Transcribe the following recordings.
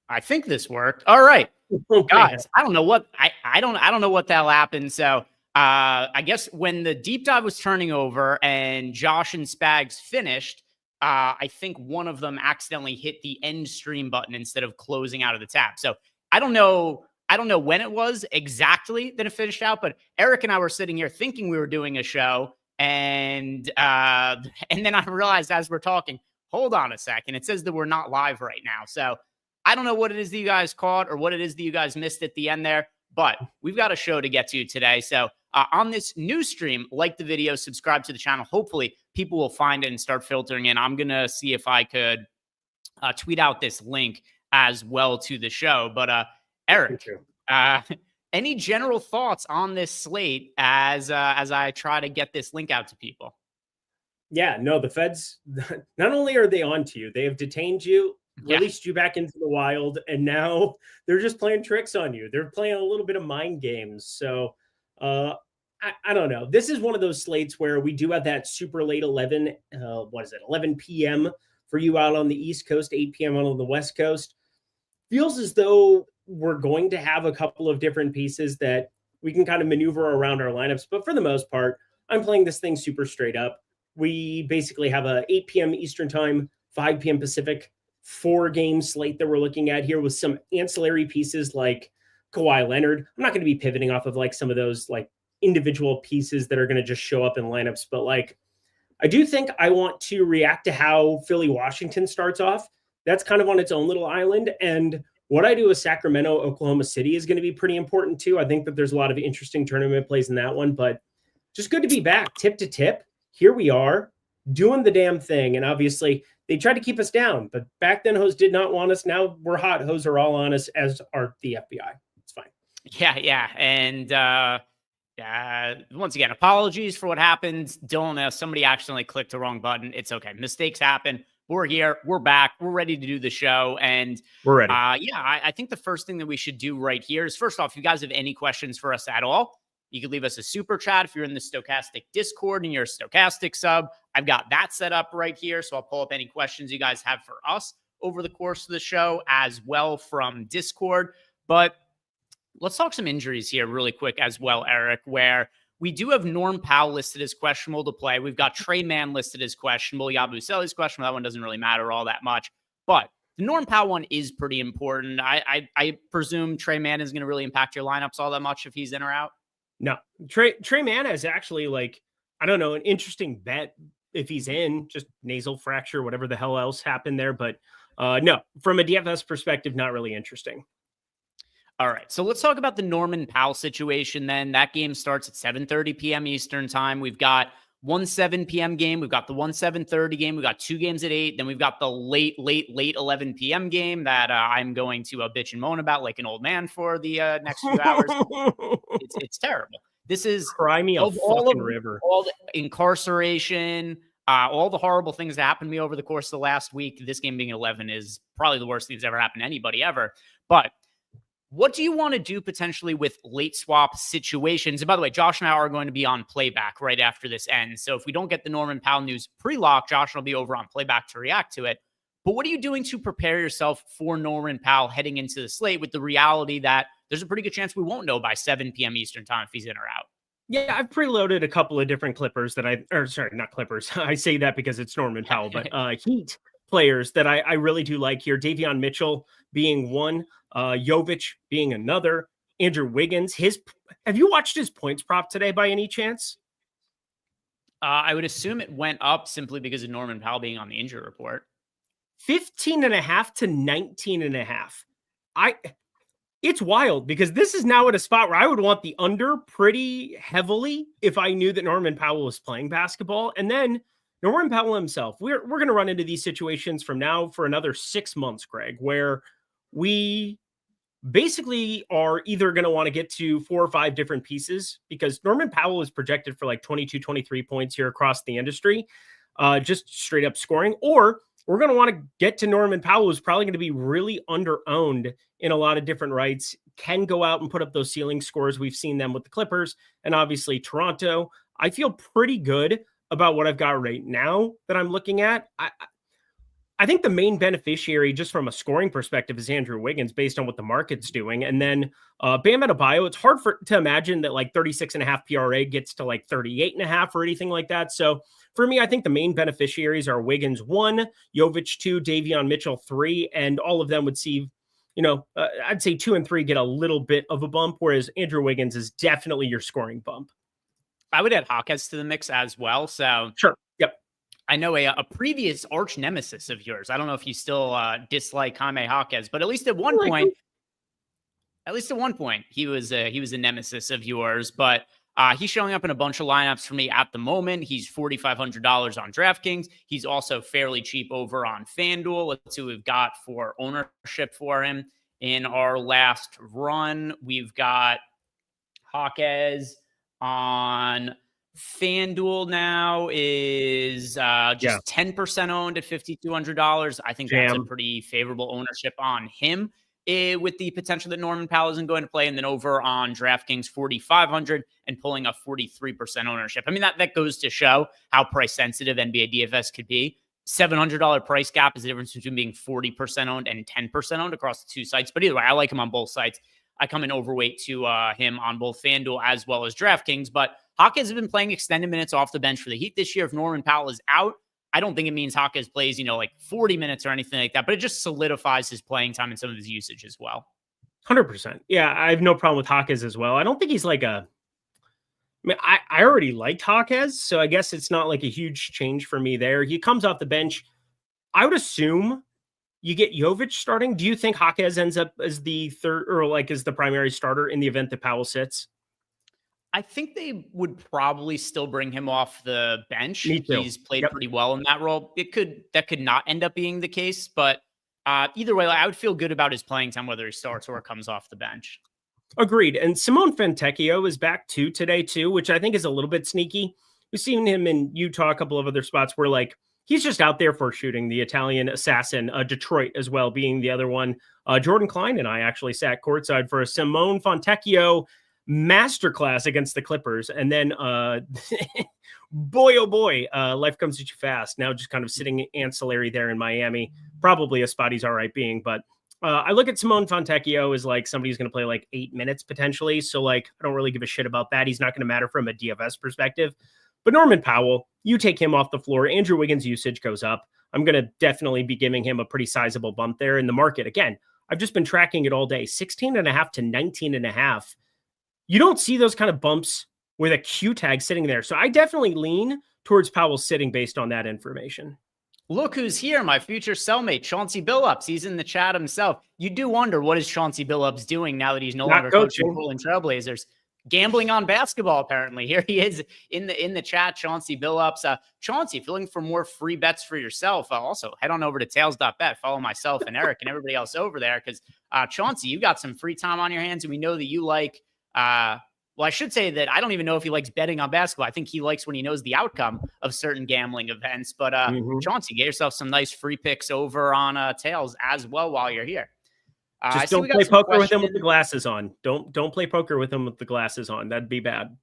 I think this worked. All right, Okay. guys. I don't know what I don't know what the hell happened. So I guess when the deep dive was turning over and Josh and Spags finished, I think one of them accidentally hit the end stream button instead of closing out of the tab. So I don't know. I don't know when it was exactly that it finished out, but Eric and I were sitting here thinking we were doing a show, and then I realized as we're talking, hold on a second, it says that we're not live right now. So I don't know what it is that you guys caught or what it is that you guys missed at the end there, but we've got a show to get to today. So on this new stream, like the video, subscribe to the channel. Hopefully people will find it and start filtering in. I'm going to see if I could tweet out this link as well to the show. But Eric, any general thoughts on this slate as I try to get this link out to people? Yeah, no, the feds, not only are they on to you, they have detained you, released you back into the wild, and now they're just playing tricks on you. They're playing a little bit of mind games. So I don't know. This is one of those slates where we do have that super late 11 p.m. for you out on the East Coast, 8 p.m. on the West Coast. Feels as though we're going to have a couple of different pieces that we can kind of maneuver around our lineups. But for the most part, I'm playing this thing super straight up. We basically have a 8 p.m. Eastern time, 5 p.m. Pacific, 4-game slate that we're looking at here with some ancillary pieces like Kawhi Leonard. I'm not going to be pivoting off of like some of those like individual pieces that are going to just show up in lineups. But like, I do think I want to react to how Philly Washington starts off. That's kind of on its own little island. And what I do with Sacramento, Oklahoma City is going to be pretty important too. I think that there's a lot of interesting tournament plays in that one, but just good to be back tip to tip. Here we are doing the damn thing. And obviously they tried to keep us down, but back then hoes did not want us. Now we're hot. Hoes are all on us, as are the FBI. It's fine. Yeah. And once again, apologies for what happened. Dylan, somebody accidentally clicked the wrong button. It's okay. Mistakes happen. We're here. We're back. We're ready to do the show. And we're ready. I think the first thing that we should do right here is, first off, if you guys have any questions for us at all, you can leave us a super chat if you're in the Stokastic Discord and you're a Stokastic sub. I've got that set up right here. So I'll pull up any questions you guys have for us over the course of the show as well from Discord. But let's talk some injuries here really quick as well, Eric, where we do have Norm Powell listed as questionable to play. We've got Trey Mann listed as questionable. Yabusele's questionable. That one doesn't really matter all that much. But the Norm Powell one is pretty important. I presume Trey Mann is going to really impact your lineups all that much if he's in or out. No, Trey Mann is actually like, I don't know, an interesting bet if he's in, just nasal fracture, whatever the hell else happened there. But no, from a DFS perspective, not really interesting. All right, so let's talk about the Norman Powell situation then. That game starts at 7:30 p.m. Eastern time. We've got 7 p.m. game. We've got the 7:30 game. We've got 2 games at 8. Then we've got the late 11 p.m. game that I'm going to bitch and moan about like an old man for the next few hours. It's terrible. This is cry me a fucking river. All the incarceration, all the horrible things that happened to me over the course of the last week. This game being 11 is probably the worst thing that's ever happened to anybody ever. But what do you want to do potentially with late swap situations? And by the way, Josh and I are going to be on playback right after this ends. So if we don't get the Norman Powell news pre-lock, Josh will be over on playback to react to it. But what are you doing to prepare yourself for Norman Powell heading into the slate with the reality that there's a pretty good chance we won't know by 7 p.m. Eastern time if he's in or out? Yeah, I've preloaded a couple of different Clippers that not Clippers. I say that because it's Norman Powell, but Heat players that I really do like here. Davion Mitchell being one, Jovic being another, Andrew Wiggins. Have you watched his points prop today by any chance? I would assume it went up simply because of Norman Powell being on the injury report. 15.5 to 19.5. It's wild because this is now at a spot where I would want the under pretty heavily if I knew that Norman Powell was playing basketball. And then Norman Powell himself, we're going to run into these situations from now for another 6 months, Greg, where we basically are either going to want to get to 4 or 5 different pieces because Norman Powell is projected for like 22, 23 points here across the industry, just straight up scoring, or we're going to want to get to Norman Powell, who's probably going to be really under-owned in a lot of different rights, can go out and put up those ceiling scores. We've seen them with the Clippers and obviously Toronto. I feel pretty good about what I've got right now that I'm looking at. I think the main beneficiary, just from a scoring perspective, is Andrew Wiggins based on what the market's doing. And then Bam Adebayo, it's hard to imagine that like 36.5 PRA gets to like 38.5 or anything like that. So for me, I think the main beneficiaries are Wiggins 1, Jovic 2, Davion Mitchell 3, and all of them would see, I'd say 2 and 3 get a little bit of a bump, whereas Andrew Wiggins is definitely your scoring bump. I would add Hawkes to the mix as well. So sure. Yep. I know a previous arch nemesis of yours. I don't know if you still dislike Jaime Hawkes, but at least at one point, he was a nemesis of yours. But he's showing up in a bunch of lineups for me at the moment. He's $4,500 on DraftKings. He's also fairly cheap over on FanDuel. Let's see what we've got for ownership for him in our last run. We've got Hawkes on FanDuel now is just 10% owned at $5,200. I think that's a pretty favorable ownership on him with the potential that Norman Powell isn't going to play. And then over on DraftKings, 4,500 and pulling a 43% ownership. I mean, that goes to show how price sensitive NBA DFS could be. $700 price gap is the difference between being 40% owned and 10% owned across the two sites. But either way, I like him on both sites. I come in overweight to him on both FanDuel as well as DraftKings. But Hawkes has been playing extended minutes off the bench for the Heat this year. If Norman Powell is out, I don't think it means Hawkes plays, like 40 minutes or anything like that, but it just solidifies his playing time and some of his usage as well. 100%. Yeah, I have no problem with Hawkes as well. I don't think he's like I already liked Hawkes, so I guess it's not like a huge change for me there. He comes off the bench. I would assume you get Jovic starting. Do you think Hawkes ends up as the third or like as the primary starter in the event that Powell sits? I think they would probably still bring him off the bench. Me too. He's played pretty well in that role. That could not end up being the case, but either way, I would feel good about his playing time, whether he starts or comes off the bench. Agreed. And Simone Fontecchio is back today too, which I think is a little bit sneaky. We've seen him in Utah, a couple of other spots where like he's just out there for shooting. The Italian assassin, Detroit as well being the other one. Jordan Klein and I actually sat courtside for a Simone Fontecchio masterclass against the Clippers. And then boy, oh boy, life comes at you fast. Now just kind of sitting ancillary there in Miami. Probably a spot he's all right being. But I look at Simone Fontecchio as like somebody who's going to play like 8 minutes potentially. So like, I don't really give a shit about that. He's not going to matter from a DFS perspective. But Norman Powell, you take him off the floor. Andrew Wiggins' usage goes up. I'm going to definitely be giving him a pretty sizable bump there in the market. Again, I've just been tracking it all day. 16.5 to 19.5. You don't see those kind of bumps with a Q tag sitting there. So I definitely lean towards Powell sitting based on that information. Look who's here, my future cellmate, Chauncey Billups. He's in the chat himself. You do wonder, what is Chauncey Billups doing now that he's no longer coaching Portland Trailblazers? Gambling on basketball, apparently. Here he is in the chat, Chauncey Billups. Chauncey, if you're looking for more free bets for yourself, also head on over to tails.bet. Follow myself and Eric and everybody else over there because, Chauncey, you got some free time on your hands, and we know that you like well, I should say that I don't even know if he likes betting on basketball. I think he likes when he knows the outcome of certain gambling events. But Chauncey, get yourself some nice free picks over on Tails as well while you're here. Just don't play poker with him with the glasses on. Don't play poker with him with the glasses on. That'd be bad.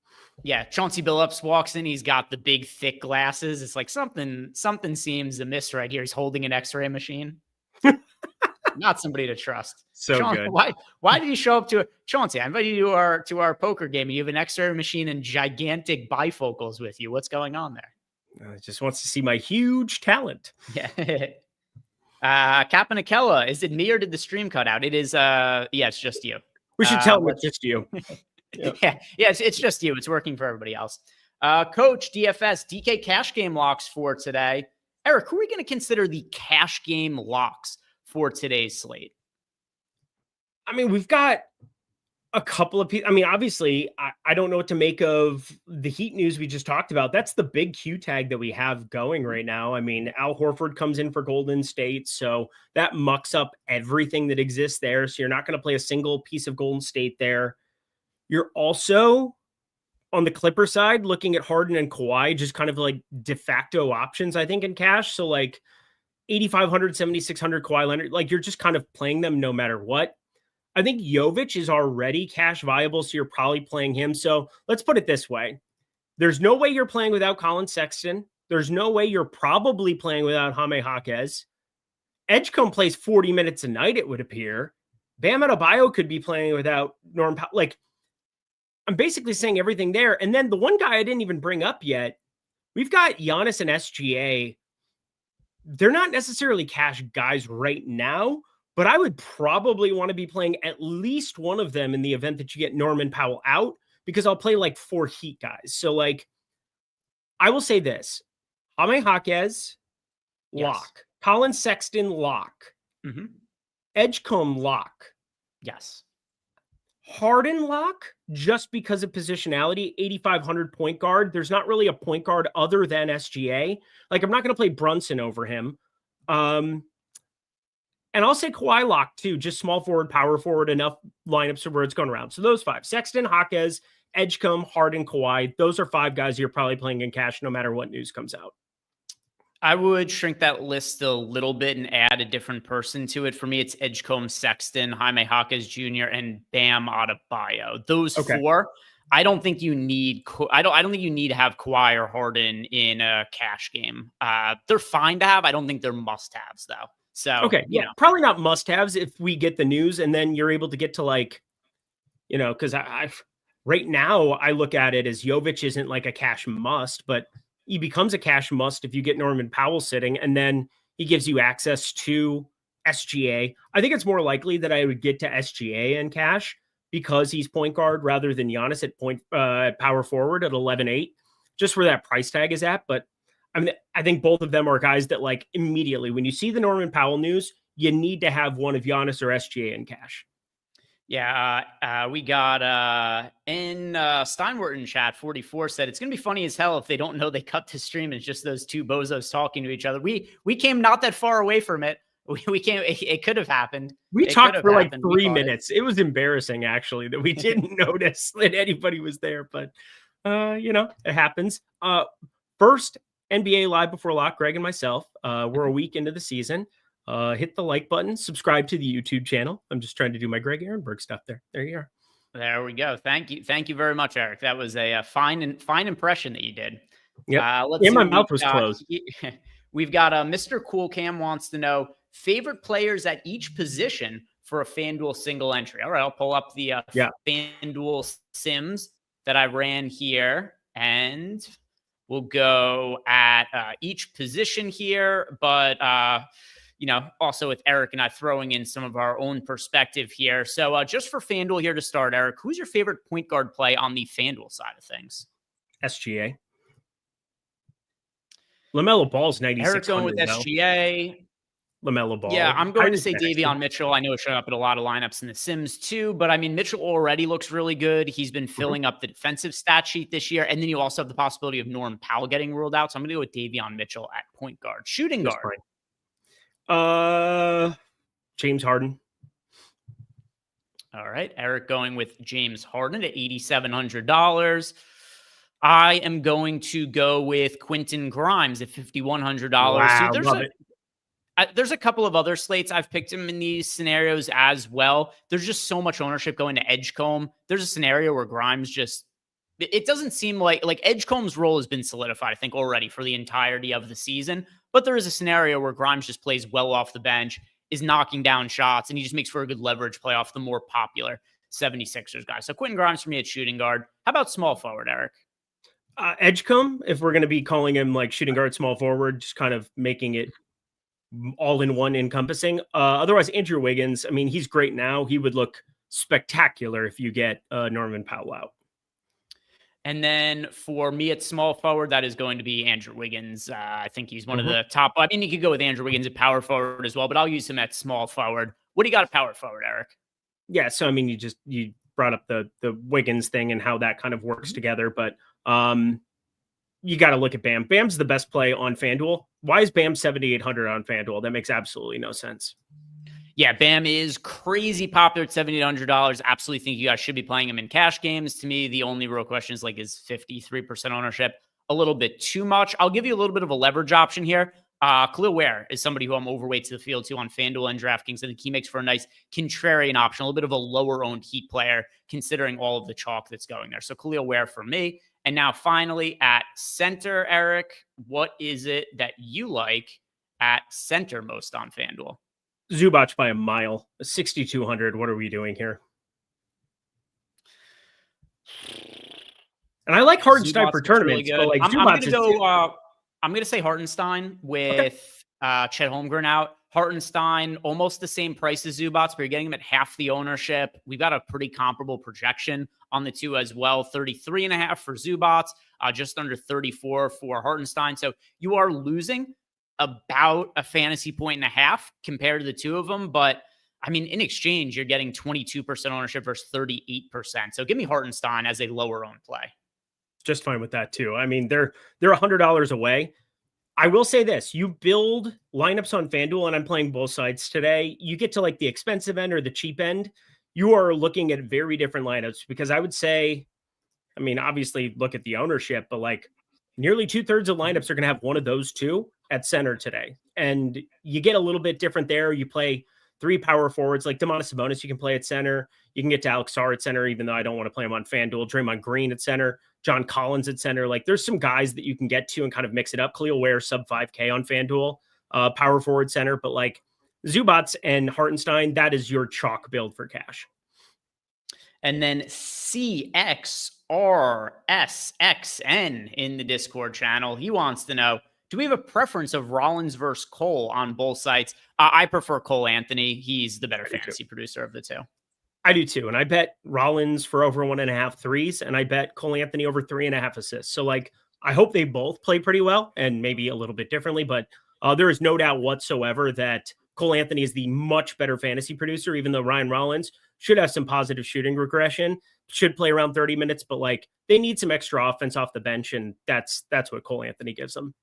Yeah, Chauncey Billups walks in. He's got the big, thick glasses. It's like something seems amiss right here. He's holding an X-ray machine. Not somebody to trust. So Chauncey, good. Why did you show up to it? Chauncey, I invited you to our poker game. You have an X-ray machine and gigantic bifocals with you. What's going on there? Just wants to see my huge talent. Yeah. Capanacella, is it me or did the stream cut out? It is. Yeah, it's just you. We should tell him it's just you. Yep. Yeah, it's just you. It's working for everybody else. Coach, DFS, DK cash game locks for today. Eric, who are we going to consider the cash game locks for today's slate? I mean, we've got a couple of people. I mean, obviously, I don't know what to make of the Heat news we just talked about. That's the big Q tag that we have going right now. I mean, Al Horford comes in for Golden State, so that mucks up everything that exists there. So you're not going to play a single piece of Golden State there. You're also on the Clipper side looking at Harden and Kawhi, just kind of like de facto options, I think, in cash. So like 8,500, 7,600 Kawhi Leonard, like you're just kind of playing them no matter what. I think Jovic is already cash viable, so you're probably playing him. So let's put it this way. There's no way you're playing without Colin Sexton. There's no way you're probably playing without Jaime Hawkes. Edgecombe plays 40 minutes a night, it would appear. Bam Adebayo could be playing without Norm Powell. Like, I'm basically saying everything there. And then the one guy I didn't even bring up yet, we've got Giannis and SGA. They're not necessarily cash guys right now, but I would probably want to be playing at least one of them in the event that you get Norman Powell out, because I'll play like 4 Heat guys. So, like, I will say this: Jaime Jaquez, lock. Yes. Colin Sexton, lock. Mm-hmm. Edgecombe, lock. Yes. Harden, lock, just because of positionality. 8,500 point guard. There's not really a point guard other than SGA. Like, I'm not going to play Brunson over him. And I'll say Kawhi lock too, just small forward, power forward, enough lineups where it's going around. So those 5: Sexton, Jaquez, Edgecombe, Harden, Kawhi. Those are 5 guys you're probably playing in cash no matter what news comes out. I would shrink that list a little bit and add a different person to it. For me, it's Edgecombe, Sexton, Jaime Jaquez Jr., and Bam Adebayo. Those 4. I don't think you need. I don't think you need to have Kawhi or Harden in a cash game. They're fine to have. I don't think they're must-haves though. So probably not must-haves if we get the news, and then you're able to get to, like, because I've right now I look at it as Jovic isn't like a cash must, but he becomes a cash must if you get Norman Powell sitting, and then he gives you access to SGA. I think it's more likely that I would get to SGA in cash because he's point guard rather than Giannis at power forward at 11.8, just where that price tag is at. But I mean, I think both of them are guys that, like, immediately when you see the Norman Powell news, you need to have one of Giannis or SGA in cash. Yeah, we got in Steinwart in chat 44 said it's gonna be funny as hell if they don't know they cut the stream and it's just those 2 bozos talking to each other. We came not that far away from it. We came. It could have happened. We talked for like 3 minutes. It was embarrassing, actually, that we didn't notice that anybody was there. But it happens. First NBA Live Before Lock, Greg and myself. We're a week into the season. Hit the like button, subscribe to the YouTube channel. I'm just trying to do my Greg Ehrenberg stuff there. There you are. There we go. Thank you very much, Eric. That was a fine impression that you did. Yeah, my mouth was closed. We've got Mr. Cool Cam wants to know favorite players at each position for a FanDuel single entry. All right, I'll pull up the FanDuel sims that I ran here, and we'll go at each position here, but also with Eric and I throwing in some of our own perspective here. So just for FanDuel here to start, Eric, who's your favorite point guard play on the FanDuel side of things? SGA. LaMelo Ball's 96. Eric going with SGA. LaMelo Ball. Yeah, I'm going to say Davion Mitchell. I know it showed up at a lot of lineups in the Sims too, but I mean, Mitchell already looks really good. He's been filling up the defensive stat sheet this year. And then you also have the possibility of Norm Powell getting ruled out. So I'm going to go with Davion Mitchell at point guard. Shooting guard. James Harden. All right. Eric going with James Harden at $8,700. I am going to go with Quentin Grimes at $5,100. Wow, so love it. There's a couple of other slates. I've picked him in these scenarios as well. There's just so much ownership going to Edgecombe. There's a scenario where Grimes it doesn't seem like Edgecombe's role has been solidified, I think, already for the entirety of the season. But there is a scenario where Grimes just plays well off the bench, is knocking down shots, and he just makes for a good leverage play off the more popular 76ers guy. So Quentin Grimes for me at shooting guard. How about small forward, Eric? Edgecombe, if we're going to be calling him like shooting guard, small forward, just kind of making it all in one encompassing. Otherwise, Andrew Wiggins, I mean, he's great now. He would look spectacular if you get Norman Powell out. And then for me at small forward, that is going to be Andrew Wiggins. I think he's one of the top. I mean, you could go with Andrew Wiggins at power forward as well, but I'll use him at small forward. What do you got at power forward, Eric? Yeah, so I mean, you brought up the Wiggins thing and how that kind of works together, but you got to look at Bam. Bam's the best play on FanDuel. Why is Bam 7,800 on FanDuel? That makes absolutely no sense. Yeah, Bam is crazy popular at $7,800. Absolutely think you guys should be playing him in cash games. To me, the only real question is is 53% ownership a little bit too much? I'll give you a little bit of a leverage option here. Khalil Ware is somebody who I'm overweight to the field to on FanDuel and DraftKings. I think he makes for a nice contrarian option, a little bit of a lower owned Heat player, considering all of the chalk that's going there. So Khalil Ware for me. And now finally at center, Eric, what is it that you like at center most on FanDuel. Zubac by a mile, 6,200. What are we doing here? And I like Hartenstein for tournaments, really but like I'm Zubac gonna go. I'm gonna say Hartenstein with Chet Holmgren out. Hartenstein almost the same price as Zubac, but you're getting him at half the ownership. We've got a pretty comparable projection on the two as well. 33.5 for Zubac, just under 34 for Hartenstein. So you are losing about a fantasy point and a half compared to the two of them, but I mean, in exchange, you're getting 22% ownership versus 38%. So give me Hartenstein as a lower owned play. Just fine with that too. I mean, they're $100 away. I will say this, you build lineups on FanDuel, and I'm playing both sides today. You get to like the expensive end or the cheap end. You are looking at very different lineups, because I would say, I mean, obviously look at the ownership, but like nearly 2/3 of lineups are going to have one of those two at center today. And you get a little bit different there. You play 3 power forwards like Domantas Sabonis. You can play at center. You can get to Alex Sarr at center, even though I don't want to play him on FanDuel. Draymond Green at center. John Collins at center. Like there's some guys that you can get to and kind of mix it up. Khalil Ware sub 5K on FanDuel, power forward center. But like Zubac and Hartenstein, that is your chalk build for cash. And then CXRSXN in the Discord channel. He wants to know, do we have a preference of Rollins versus Cole on both sites? I prefer Cole Anthony. He's the better fantasy producer of the two. I do too. And I bet Rollins for over 1.5 threes, and I bet Cole Anthony over 3.5 assists. So like, I hope they both play pretty well and maybe a little bit differently, but there is no doubt whatsoever that Cole Anthony is the much better fantasy producer, even though Ryan Rollins should have some positive shooting regression, should play around 30 minutes, but like they need some extra offense off the bench. And that's what Cole Anthony gives them.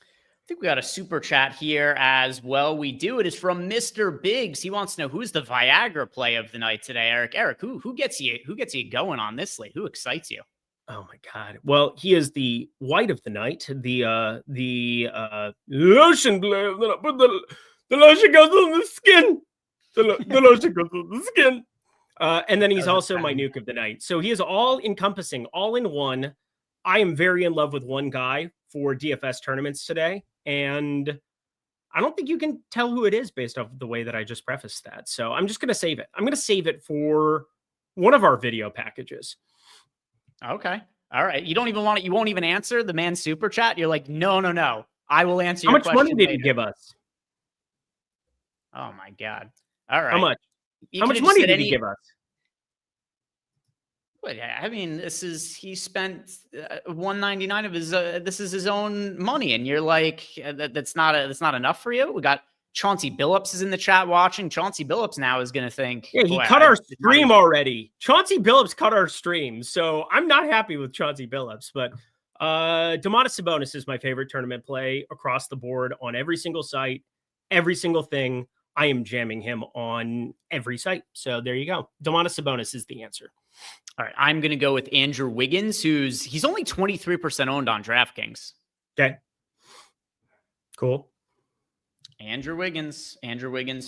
I think we got a super chat here as well. We do. It is from Mr. Biggs. He wants to know, who's the Viagra play of the night today, Eric? Eric, who gets you going on this slate? Who excites you? Oh my God. Well, he is the white of the night, the lotion play. The lotion goes on the skin. The lotion goes on the skin. And then he's also my nuke of the night. So he is all encompassing, all in one. I am very in love with one guy for DFS tournaments today. And I don't think you can tell who it is based off of the way that I just prefaced that. So I'm just going to save it. I'm going to save it for one of our video packages. Okay. All right. You don't even want it. You won't even answer the man's super chat. You're like, no. I will answer your question. How much money did he give us? Oh my God. All right. How much? How much money did he give us? Well, yeah, I mean, he spent $199 of his. This is his own money, and you're like, that's not enough for you. We got Chauncey Billups is in the chat watching. Chauncey Billups now is going to think, yeah, he cut our stream already. Chauncey Billups cut our stream, so I'm not happy with Chauncey Billups. But Domantas Sabonis is my favorite tournament play across the board on every single site, every single thing. I am jamming him on every site. So there you go. Domantas Sabonis is the answer. All right, I'm going to go with Andrew Wiggins, he's only 23% owned on DraftKings. Okay. Cool. Andrew Wiggins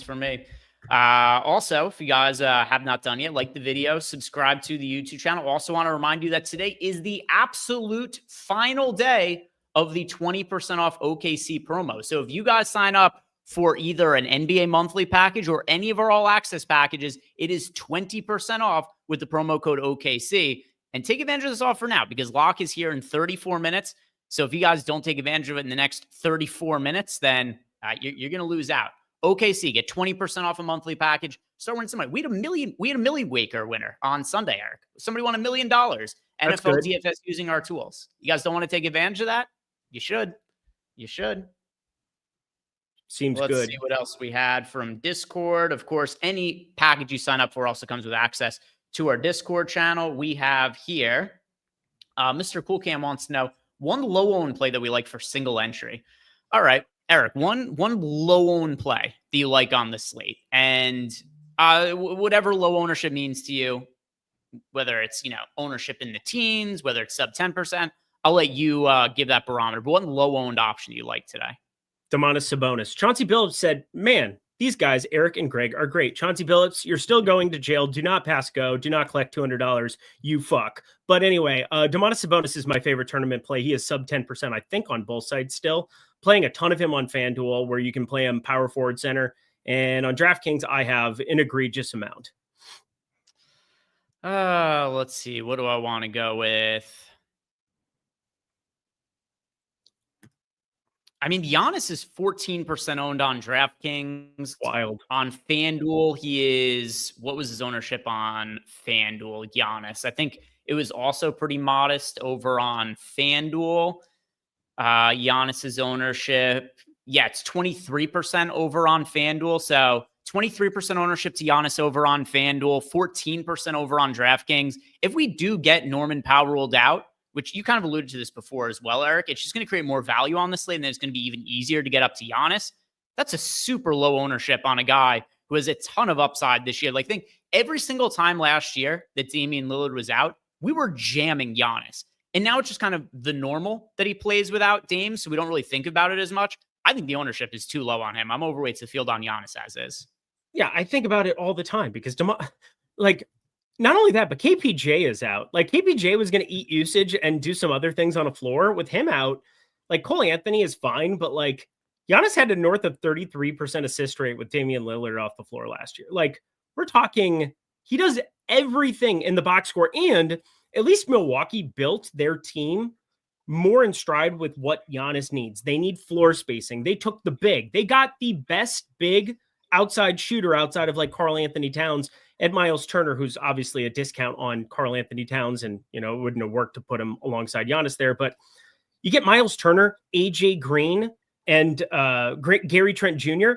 for me. Also, if you guys have not done yet, like the video, subscribe to the YouTube channel. Also want to remind you that today is the absolute final day of the 20% off OKC promo. So if you guys sign up for either an NBA monthly package or any of our all access packages, it is 20% off with the promo code OKC. And take advantage of this offer now, because lock is here in 34 minutes. So if you guys don't take advantage of it in the next 34 minutes, then you're going to lose out. OKC, get 20% off a monthly package. Start winning some money. We had a million waker winner on Sunday, Eric. Somebody won $1 million. NFL DFS using our tools. You guys don't want to take advantage of that? You should. Seems good. Let's see what else we had from Discord. Of course, any package you sign up for also comes with access to our Discord channel. We have here, Mr. Cool Cam wants to know one low-owned play that we like for single entry. All right, Eric, one low-owned play that you like on the slate, and whatever low ownership means to you, whether it's ownership in the teens, whether it's sub 10%, I'll let you give that barometer. But one low-owned option you like today? Domantas Sabonis. Chauncey Billups said, man, these guys, Eric and Greg, are great. Chauncey Billups, you're still going to jail. Do not pass go. Do not collect $200. You fuck. But anyway, Domantas Sabonis is my favorite tournament play. He is sub 10%, I think, on both sides still. playing a ton of him on FanDuel, where you can play him power forward center. And on DraftKings, I have an egregious amount. Let's see. What do I want to go with? I mean, Giannis is 14% owned on DraftKings. Wild. On FanDuel, he is, what was his ownership on FanDuel? Giannis. I think it was also pretty modest over on FanDuel. Giannis's ownership, yeah, it's 23% over on FanDuel. So 23% ownership to Giannis over on FanDuel, 14% over on DraftKings. If we do get Norman Powell ruled out, which you kind of alluded to this before as well, Eric, it's just going to create more value on the slate, and then it's going to be even easier to get up to Giannis. That's a super low ownership on a guy who has a ton of upside this year. Like, think every single time last year that Damian Lillard was out, we were jamming Giannis. And now it's just kind of the normal that he plays without Dame, so we don't really think about it as much. I think the ownership is too low on him. I'm overweight to field on Giannis as is. Yeah, I think about it all the time because, like, not only that, but KPJ is out. Like, KPJ was going to eat usage and do some other things on a floor. With him out, like, Cole Anthony is fine, but, like, Giannis had a north of 33% assist rate with Damian Lillard off the floor last year. Like, we're talking, he does everything in the box score. And at least Milwaukee built their team more in stride with what Giannis needs. They need floor spacing. They took the big. They got the best big outside shooter outside of, like, Karl Anthony Towns and Miles Turner, who's obviously a discount on Karl Anthony Towns. And, you know, it wouldn't have worked to put him alongside Giannis there. But you get Miles Turner, AJ Green, and Gary Trent Jr.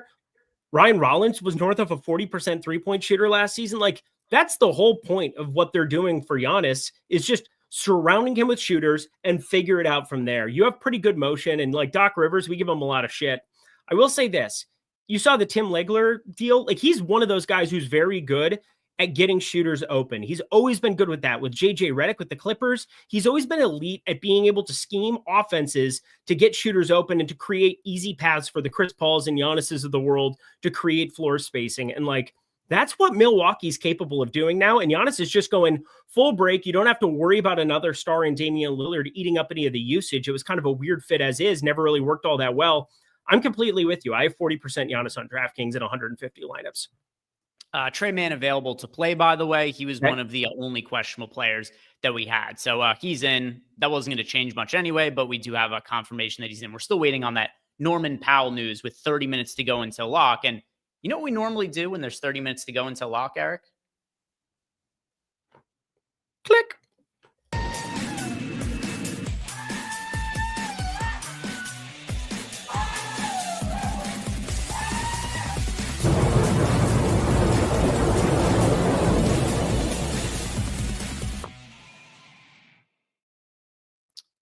Ryan Rollins was north of a 40% three-point shooter last season. Like, that's the whole point of what they're doing for Giannis, is just surrounding him with shooters and figure it out from there. You have pretty good motion, and like Doc Rivers, we give him a lot of shit. I will say this. You saw the Tim Legler deal. Like, he's one of those guys who's very good at getting shooters open. He's always been good with that. With JJ Redick with the Clippers, he's always been elite at being able to scheme offenses to get shooters open and to create easy paths for the Chris Pauls and Giannis's of the world to create floor spacing. And, like, that's what Milwaukee's capable of doing now. And Giannis is just going full break. You don't have to worry about another star in Damian Lillard eating up any of the usage. It was kind of a weird fit as is, never really worked all that well. I'm completely with you. I have 40% Giannis on DraftKings at 150 lineups. Trey Mann available to play, by the way. He was one of the only questionable players that we had. So he's in. That wasn't going to change much anyway, but we do have a confirmation that he's in. We're still waiting on that Norman Powell news with 30 minutes to go until lock. And you know what we normally do when there's 30 minutes to go until lock, Eric? Click.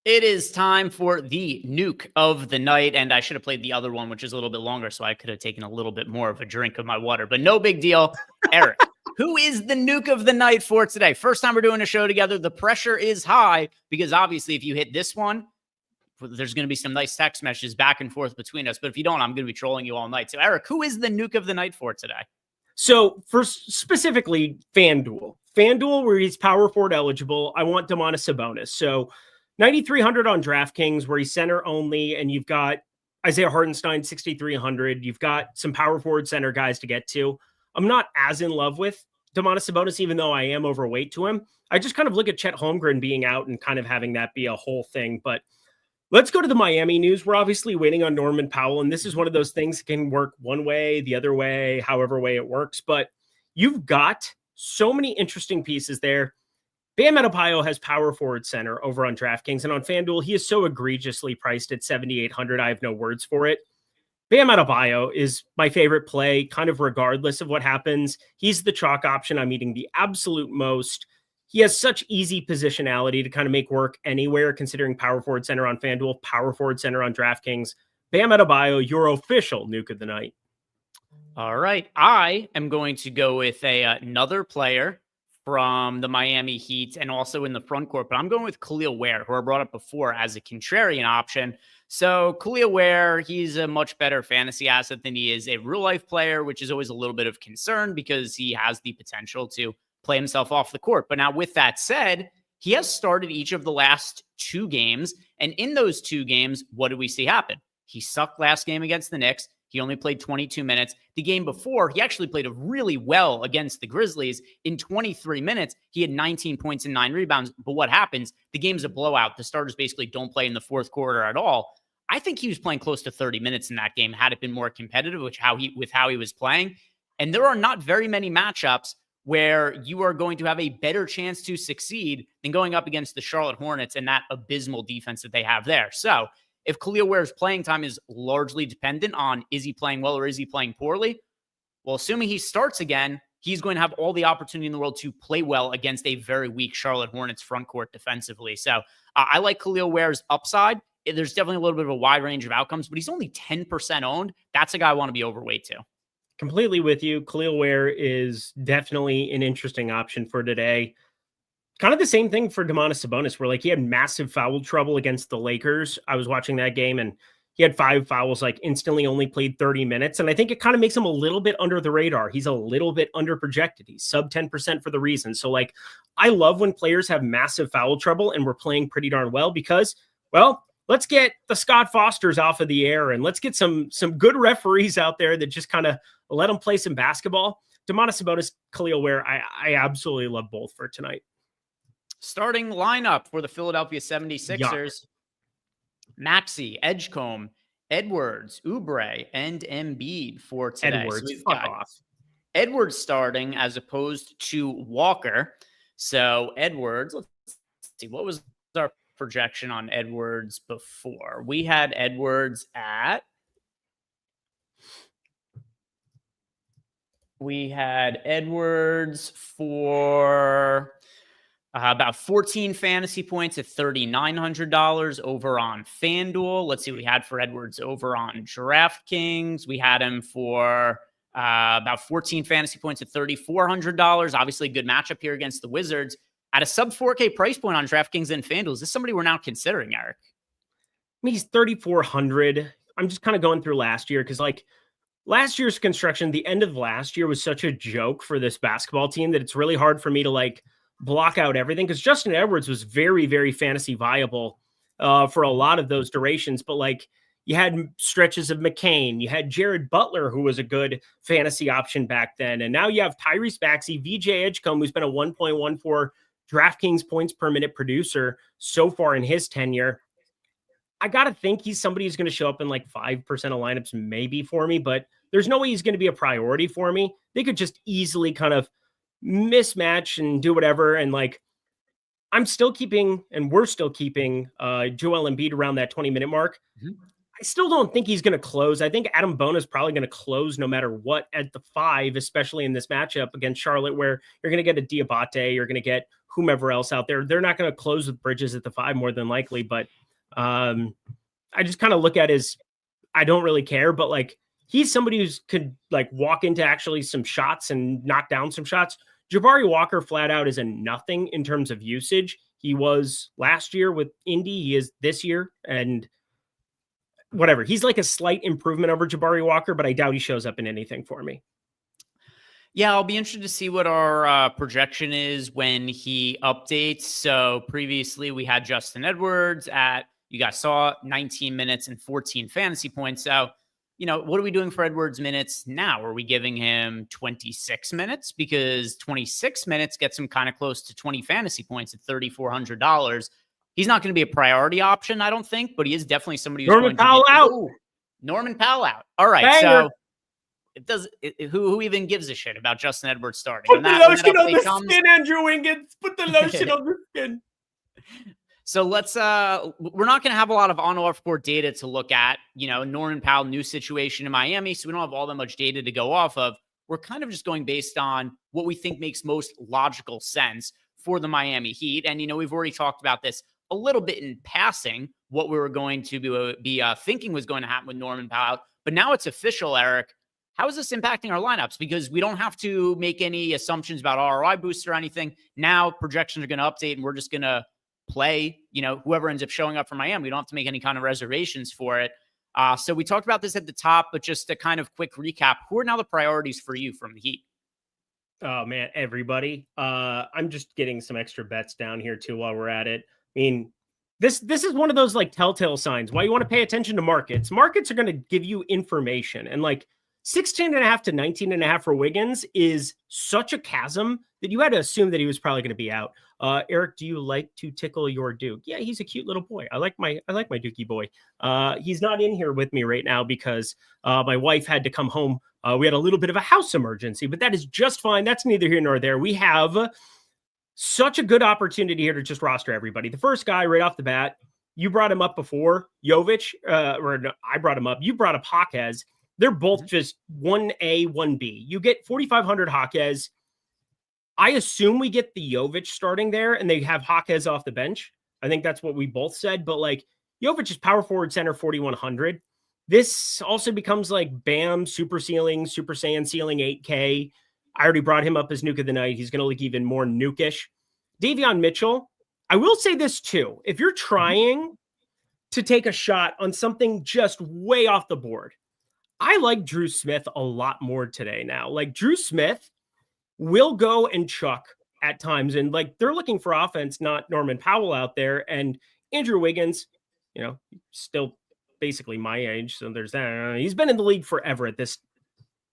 It is time for the nuke of the night, and I should have played the other one, which is a little bit longer, so I could have taken a little bit more of a drink of my water, but no big deal. Eric, who is the nuke of the night for today? First time we're doing a show together. The pressure is high because obviously if you hit this one, there's going to be some nice text messages back and forth between us, but if you don't, I'm going to be trolling you all night. So Eric, who is the nuke of the night for today? So for specifically FanDuel, where he's power forward eligible, I want Domantas Sabonis. So 9,300 on DraftKings, where he's center only, and you've got Isaiah Hartenstein, 6,300. You've got some power forward center guys to get to. I'm not as in love with Domantas Sabonis, even though I am overweight to him. I just kind of look at Chet Holmgren being out and kind of having that be a whole thing. But let's go to the Miami news. We're obviously waiting on Norman Powell, and this is one of those things that can work one way, the other way, however way it works. But you've got so many interesting pieces there. Bam Adebayo has power forward center over on DraftKings, and on FanDuel, he is so egregiously priced at 7,800. I have no words for it. Bam Adebayo is my favorite play, kind of regardless of what happens. He's the chalk option I'm eating the absolute most. He has such easy positionality to kind of make work anywhere, considering power forward center on FanDuel, power forward center on DraftKings. Bam Adebayo, your official nuke of the night. All right. I am going to go with another player from the Miami Heat and also in the front court, but I'm going with Khalil Ware, who I brought up before as a contrarian option. So Khalil Ware, he's a much better fantasy asset than he is a real life player, which is always a little bit of concern because he has the potential to play himself off the court. But now with that said, he has started each of the last two games. And in those two games, what do we see happen? He sucked last game against the Knicks. He only played 22 minutes. The game before, he actually played really well against the Grizzlies. In 23 minutes, he had 19 points and 9 rebounds. But what happens? The game's a blowout. The starters basically don't play in the fourth quarter at all. I think he was playing close to 30 minutes in that game had it been more competitive, with how he was playing. And there are not very many matchups where you are going to have a better chance to succeed than going up against the Charlotte Hornets and that abysmal defense that they have there. So if Khalil Ware's playing time is largely dependent on is he playing well or is he playing poorly, well, assuming he starts again, he's going to have all the opportunity in the world to play well against a very weak Charlotte Hornets front court defensively. So I like Khalil Ware's upside. There's definitely a little bit of a wide range of outcomes, but he's only 10% owned. That's a guy I want to be overweight to. Completely with you. Khalil Ware is definitely an interesting option for today. Kind of the same thing for Domantas Sabonis, where like he had massive foul trouble against the Lakers. I was watching that game and he had 5 fouls, like instantly only played 30 minutes. And I think it kind of makes him a little bit under the radar. He's a little bit under projected. He's sub 10% for the reason. So like, I love when players have massive foul trouble and we're playing pretty darn well because, well, let's get the Scott Fosters off of the air and let's get some good referees out there that just kind of let them play some basketball. Domantas Sabonis, Khalil Ware, I absolutely love both for tonight. Starting lineup for the Philadelphia 76ers. Maxey, Edgecombe, Edwards, Oubre, and Embiid for today. Edwards, so fuck off. Edwards starting as opposed to Walker. So Edwards, let's see, what was our projection on Edwards before? We had Edwards at... We had Edwards for... about 14 fantasy points at $3,900 over on FanDuel. Let's see what we had for Edwards over on DraftKings. We had him for about 14 fantasy points at $3,400. Obviously, a good matchup here against the Wizards. At a sub 4K price point on DraftKings and FanDuel, is this somebody we're now considering, Eric? I mean, he's 3,400. I'm just kind of going through last year because, like, last year's construction, the end of last year was such a joke for this basketball team that it's really hard for me to, like, block out everything because Justin Edwards was very, very fantasy viable for a lot of those durations. But like you had stretches of McCain, you had Jared Butler, who was a good fantasy option back then. And now you have Tyrese Maxey, VJ Edgecombe, who's been a 1.14 DraftKings points per minute producer so far in his tenure. I got to think he's somebody who's going to show up in like 5% of lineups maybe for me, but there's no way he's going to be a priority for me. They could just easily kind of mismatch and do whatever. And like, I'm still keeping, and we're still keeping Joel Embiid around that 20-minute mark. Mm-hmm. I still don't think he's going to close. I think Adam Bona is probably going to close no matter what at the 5, especially in this matchup against Charlotte, where you're going to get a Diabate, you're going to get whomever else out there. They're not going to close with Bridges at the 5 more than likely, but I just kind of look at his, I don't really care, but like, he's somebody who's could like walk into actually some shots and knock down some shots. Jabari Walker flat out is a nothing in terms of usage. He was last year with Indy. He is this year and whatever. He's like a slight improvement over Jabari Walker, but I doubt he shows up in anything for me. Yeah, I'll be interested to see what our projection is when he updates. So previously we had Justin Edwards at, you guys saw 19 minutes and 14 fantasy points. So, you know, what are we doing for Edwards minutes now? Are we giving him 26 minutes? Because 26 minutes gets him kind of close to 20 fantasy points at $3,400. He's not going to be a priority option, I don't think, but he is definitely somebody who's Norman Powell out. Ooh, Norman Powell out. All right, Banger. so it does. Who even gives a shit about Justin Edwards starting? Put the lotion on the skin, Andrew Wiggins. Put the lotion on the skin. So let's, we're not going to have a lot of on-off court data to look at, you know, Norman Powell, new situation in Miami. So we don't have all that much data to go off of. We're kind of just going based on what we think makes most logical sense for the Miami Heat. And, you know, we've already talked about this a little bit in passing, what we were going to be thinking was going to happen with Norman Powell. But now it's official, Eric. How is this impacting our lineups? Because we don't have to make any assumptions about ROI boost or anything. Now projections are going to update and we're just going to play, you know, whoever ends up showing up for Miami. We don't have to make any kind of reservations for it. So we talked about this at the top, but just a kind of quick recap. Who are now the priorities for you from the Heat? Oh man, everybody. I'm just getting some extra bets down here too while we're at it. I mean, This is one of those like telltale signs why you want to pay attention to markets. Markets are going to give you information, and like 16.5 to 19.5 for Wiggins is such a chasm that you had to assume that he was probably going to be out. Eric, do you like to tickle your Duke? Yeah, he's a cute little boy. I like my Dukey boy. He's not in here with me right now because my wife had to come home. We had a little bit of a house emergency, but that is just fine. That's neither here nor there. We have such a good opportunity here to just roster everybody. The first guy right off the bat, you brought him up before, Jovic, or no, I brought him up. You brought up Jaquez. They're both just 1A, 1B. You get 4,500 Jaquez. I assume we get the Jovic starting there and they have Jaquez off the bench. I think that's what we both said. But like Jovic is power forward center 4,100. This also becomes like Bam, Super Ceiling, Super Saiyan Ceiling 8K. I already brought him up as Nuke of the Night. He's going to look even more Nuke-ish. Davion Mitchell, I will say this too. If you're trying to take a shot on something just way off the board, I like Drew Smith a lot more today now. Like Drew Smith will go and chuck at times. And like they're looking for offense, not Norman Powell out there. And Andrew Wiggins, still basically my age. So there's that. He's been in the league forever at this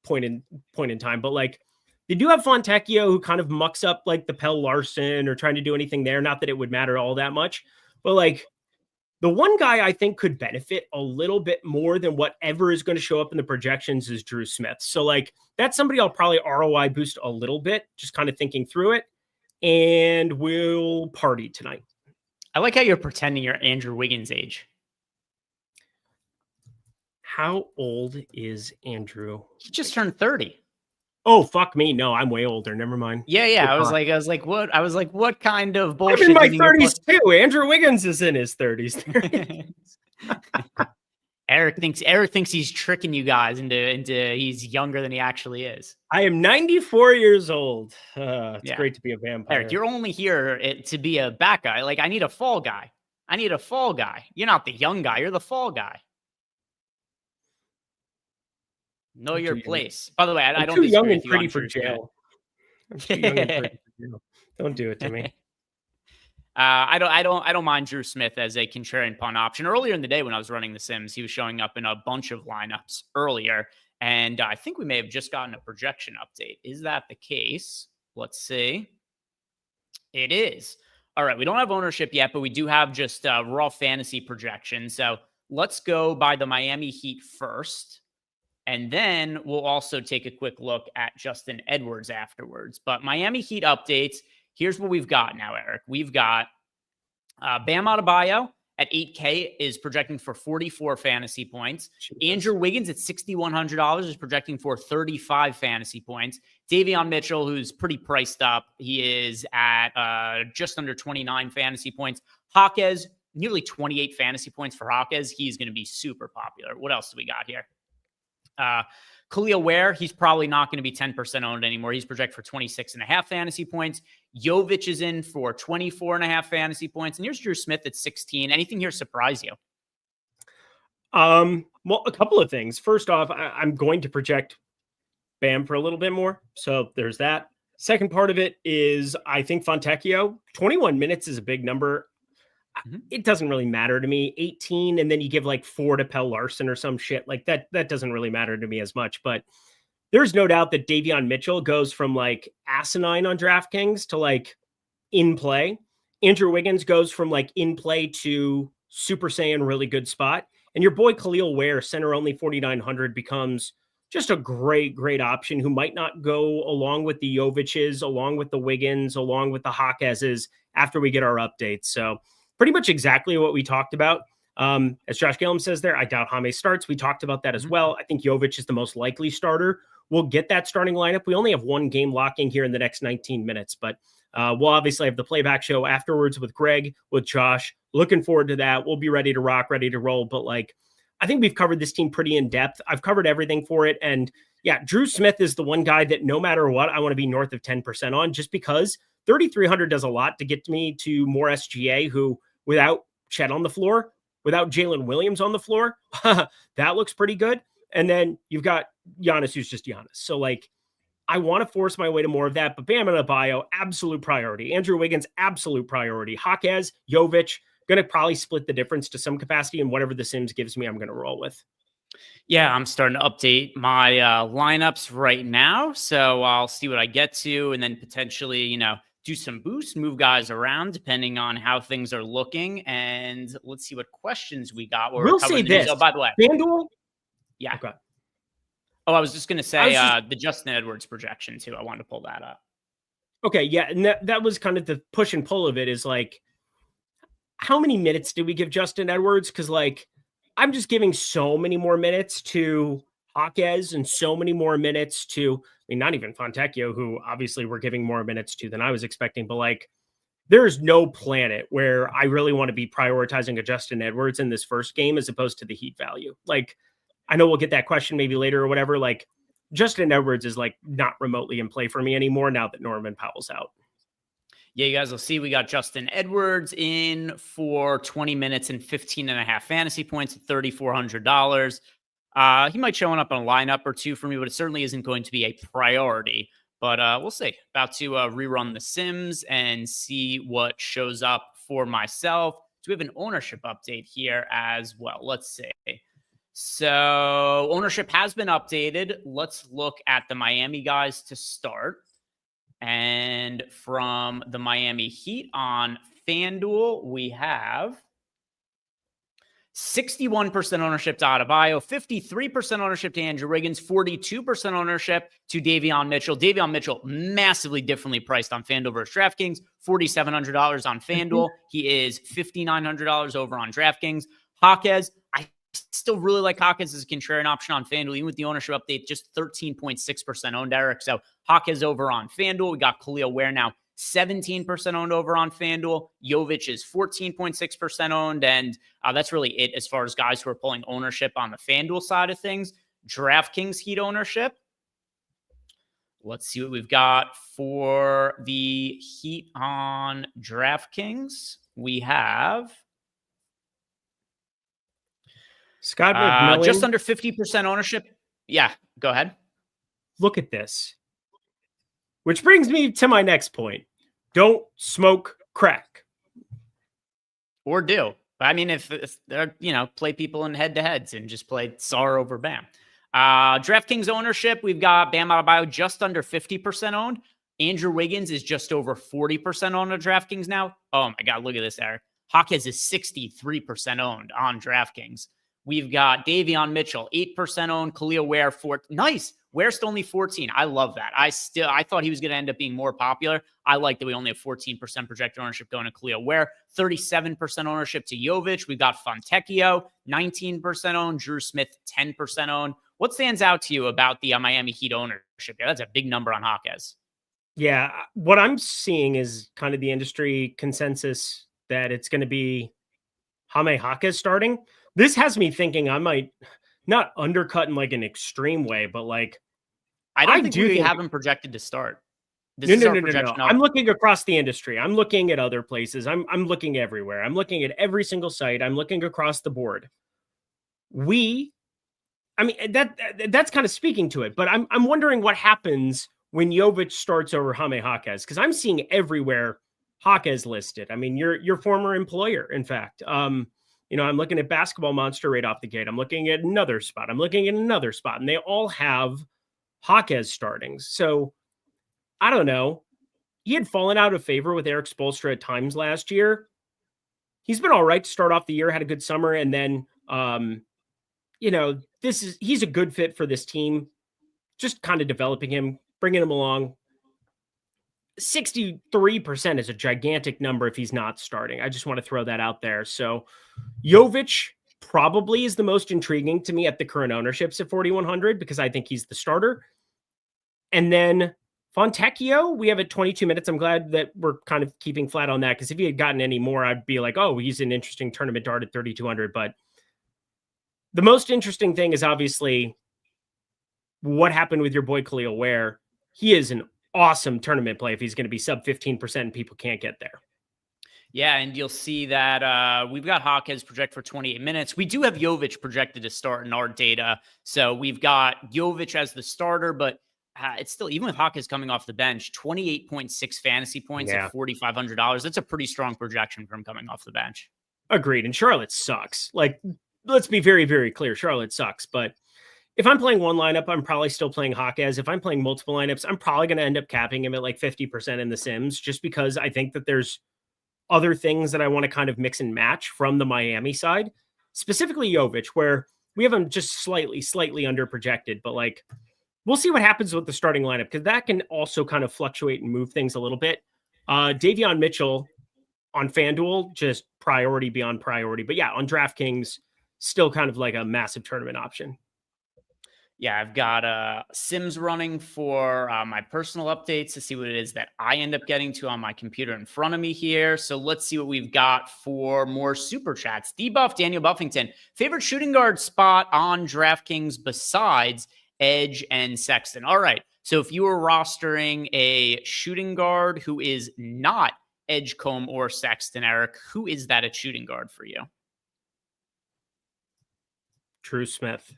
point in time. But like, they do have Fontecchio who kind of mucks up like the Pell Larson or trying to do anything there. Not that it would matter all that much, but like the one guy I think could benefit a little bit more than whatever is going to show up in the projections is Drew Smith. So like that's somebody I'll probably ROI boost a little bit, just kind of thinking through it, and we'll party tonight. I like how you're pretending you're Andrew Wiggins' age. How old is Andrew? He just turned 30. Oh, fuck me. No, I'm way older. Never mind. Yeah. I was like, what kind of bullshit? I'm in my 30s too. Andrew Wiggins is in his 30s. Eric thinks he's tricking you guys into he's younger than he actually is. I am 94 years old. It's great to be a vampire. Eric, you're only here to be a back guy. Like, I need a fall guy. You're not the young guy. You're the fall guy. Know your place. By the way, I don't. Too young and pretty for jail. I'm too young and pretty for jail. Don't do it to me. I don't mind Drew Smith as a contrarian punt option. Earlier in the day when I was running the Sims, he was showing up in a bunch of lineups earlier, and I think we may have just gotten a projection update. Is that the case? Let's see. It is. All right, we don't have ownership yet, but we do have just raw fantasy projections. So let's go by the Miami Heat first. And then we'll also take a quick look at Justin Edwards afterwards. But Miami Heat updates. Here's what we've got now, Eric. We've got Bam Adebayo at 8K is projecting for 44 fantasy points. Andrew Wiggins at $6,100 is projecting for 35 fantasy points. Davion Mitchell, who's pretty priced up, he is at just under 29 fantasy points. Jaquez, nearly 28 fantasy points for Jaquez. He's going to be super popular. What else do we got here? Khalil Ware, he's probably not going to be 10% owned anymore. He's projected for 26.5 fantasy points. Jovic is in for 24.5 fantasy points. And here's Drew Smith at 16. Anything here surprise you? Well, a couple of things. First off, I'm going to project Bam for a little bit more. So there's that. Second part of it is I think Fontecchio, 21 minutes is a big number. It doesn't really matter to me. 18, and then you give like 4 to Pell Larson or some shit like that. That doesn't really matter to me as much. But there's no doubt that Davion Mitchell goes from like asinine on DraftKings to like in play. Andrew Wiggins goes from like in play to Super Saiyan really good spot. And your boy Khalil Ware, center only 4,900, becomes just a great option who might not go along with the Jovic's, along with the Wiggins, along with the Jaquez's after we get our updates. So pretty much exactly what we talked about. As Josh Gillum says there, I doubt James starts. We talked about that as well. I think Jovic is the most likely starter. We'll get that starting lineup. We only have one game locking here in the next 19 minutes, but we'll obviously have the playback show afterwards with Greg, with Josh. Looking forward to that. We'll be ready to rock, ready to roll. But like, I think we've covered this team pretty in depth. I've covered everything for it. And yeah, Drew Smith is the one guy that no matter what, I want to be north of 10% on, just because 3,300 does a lot to get me to more SGA, who without Chet on the floor, without Jalen Williams on the floor, that looks pretty good. And then you've got Giannis, who's just Giannis. So like, I want to force my way to more of that, but Bam Adebayo, absolute priority. Andrew Wiggins, absolute priority. Jaquez, Jovic, going to probably split the difference to some capacity, and whatever the Sims gives me, I'm going to roll with. Yeah, I'm starting to update my lineups right now. So I'll see what I get to and then potentially, do some boosts, move guys around depending on how things are looking. And let's see what questions we got. We'll say this. Oh, by the way. FanDuel? Yeah. Okay. Oh, I was just going to say the Justin Edwards projection too. I wanted to pull that up. Okay, yeah. And that was kind of the push and pull of it is like, how many minutes did we give Justin Edwards? Because like, I'm just giving so many more minutes to Jaquez and so many more minutes to, not even Fontecchio, who obviously we're giving more minutes to than I was expecting, but like, there's no planet where I really want to be prioritizing a Justin Edwards in this first game as opposed to the Heat value. Like, I know we'll get that question maybe later or whatever. Like, Justin Edwards is like not remotely in play for me anymore now that Norman Powell's out. Yeah, you guys will see we got Justin Edwards in for 20 minutes and 15.5 fantasy points at $3,400. He might show up on a lineup or two for me, but it certainly isn't going to be a priority. But we'll see. About to rerun the Sims and see what shows up for myself. So we have an ownership update here as well. Let's see. So ownership has been updated. Let's look at the Miami guys to start. And from the Miami Heat on FanDuel, we have 61% ownership to Adebayo, 53% ownership to Andrew Wiggins, 42% ownership to Davion Mitchell. Davion Mitchell, massively differently priced on FanDuel versus DraftKings, $4,700 on FanDuel. He is $5,900 over on DraftKings. Jaquez, I still really like Jaquez as a contrarian option on FanDuel, even with the ownership update, just 13.6% owned, Eric. So Jaquez over on FanDuel. We got Khalil Ware now 17% owned over on FanDuel. Jovic is 14.6% owned. And that's really it as far as guys who are pulling ownership on the FanDuel side of things. DraftKings Heat ownership. Let's see what we've got for the Heat on DraftKings. We have Scott McMillan. Just under 50% ownership. Yeah, go ahead. Look at this. Which brings me to my next point. Don't smoke crack. Or do. I mean, if they're, play people in head-to-heads and just play Sar over Bam. DraftKings ownership, we've got Bam Adebayo just under 50% owned. Andrew Wiggins is just over 40% owned on DraftKings now. Oh my God, look at this, Eric. Jaquez is 63% owned on DraftKings. We've got Davion Mitchell, 8% owned. Khalil Ware, nice. Ware's only 14. I love that. I thought he was going to end up being more popular. I like that we only have 14% projected ownership going to Khalil Ware. 37% ownership to Jovic. We've got Fontecchio, 19% owned. Drew Smith, 10% owned. What stands out to you about the Miami Heat ownership? Yeah, that's a big number on Jaquez. Yeah, what I'm seeing is kind of the industry consensus that it's going to be Jaime Jaquez starting. This has me thinking I might not undercut in like an extreme way, but like I don't think we have him projected to start. No. I'm looking across the industry. I'm looking at other places. I'm looking everywhere. I'm looking at every single site. I'm looking across the board. That's kind of speaking to it, but I'm wondering what happens when Jovic starts over Jaime Jaquez, because I'm seeing everywhere Jaquez listed. I mean, your former employer, in fact. I'm looking at Basketball Monster right off the gate. I'm looking at another spot. I'm looking at another spot, and they all have Jaquez starting. So I don't know. He had fallen out of favor with Eric Spoelstra at times last year. He's been all right to start off the year, had a good summer, and then he's a good fit for this team. Just kind of developing him, bringing him along. 63% is a gigantic number if he's not starting. I just want to throw that out there. So Jovic probably is the most intriguing to me at the current ownerships at 4,100 because I think he's the starter. And then Fontecchio, we have at 22 minutes. I'm glad that we're kind of keeping flat on that because if he had gotten any more, I'd be like, oh, he's an interesting tournament dart at 3,200. But the most interesting thing is obviously what happened with your boy Khalil Ware. He is an awesome tournament play if he's going to be sub 15% and people can't get there. Yeah, and you'll see that we've got Jaquez projected for 28 minutes. We do have Jovic projected to start in our data. So we've got Jovic as the starter, but it's still, even with Jaquez coming off the bench, 28.6 fantasy points at $4,500. That's a pretty strong projection from coming off the bench. Agreed. And Charlotte sucks. Like, let's be very, very clear. Charlotte sucks. But if I'm playing one lineup, I'm probably still playing Hawkes. If I'm playing multiple lineups, I'm probably going to end up capping him at like 50% in the Sims, just because I think that there's other things that I want to kind of mix and match from the Miami side, specifically Jovic, where we have him just slightly under projected. But like, we'll see what happens with the starting lineup, because that can also kind of fluctuate and move things a little bit. Davion Mitchell on FanDuel, just priority beyond priority. But yeah, on DraftKings, still kind of like a massive tournament option. Yeah, I've got Sims running for my personal updates to see what it is that I end up getting to on my computer in front of me here. So let's see what we've got for more super chats. Debuff Daniel Buffington, favorite shooting guard spot on DraftKings besides Edge and Sexton. All right. So if you were rostering a shooting guard who is not Edgecombe or Sexton, Eric, who is that at shooting guard for you? Drew Smith.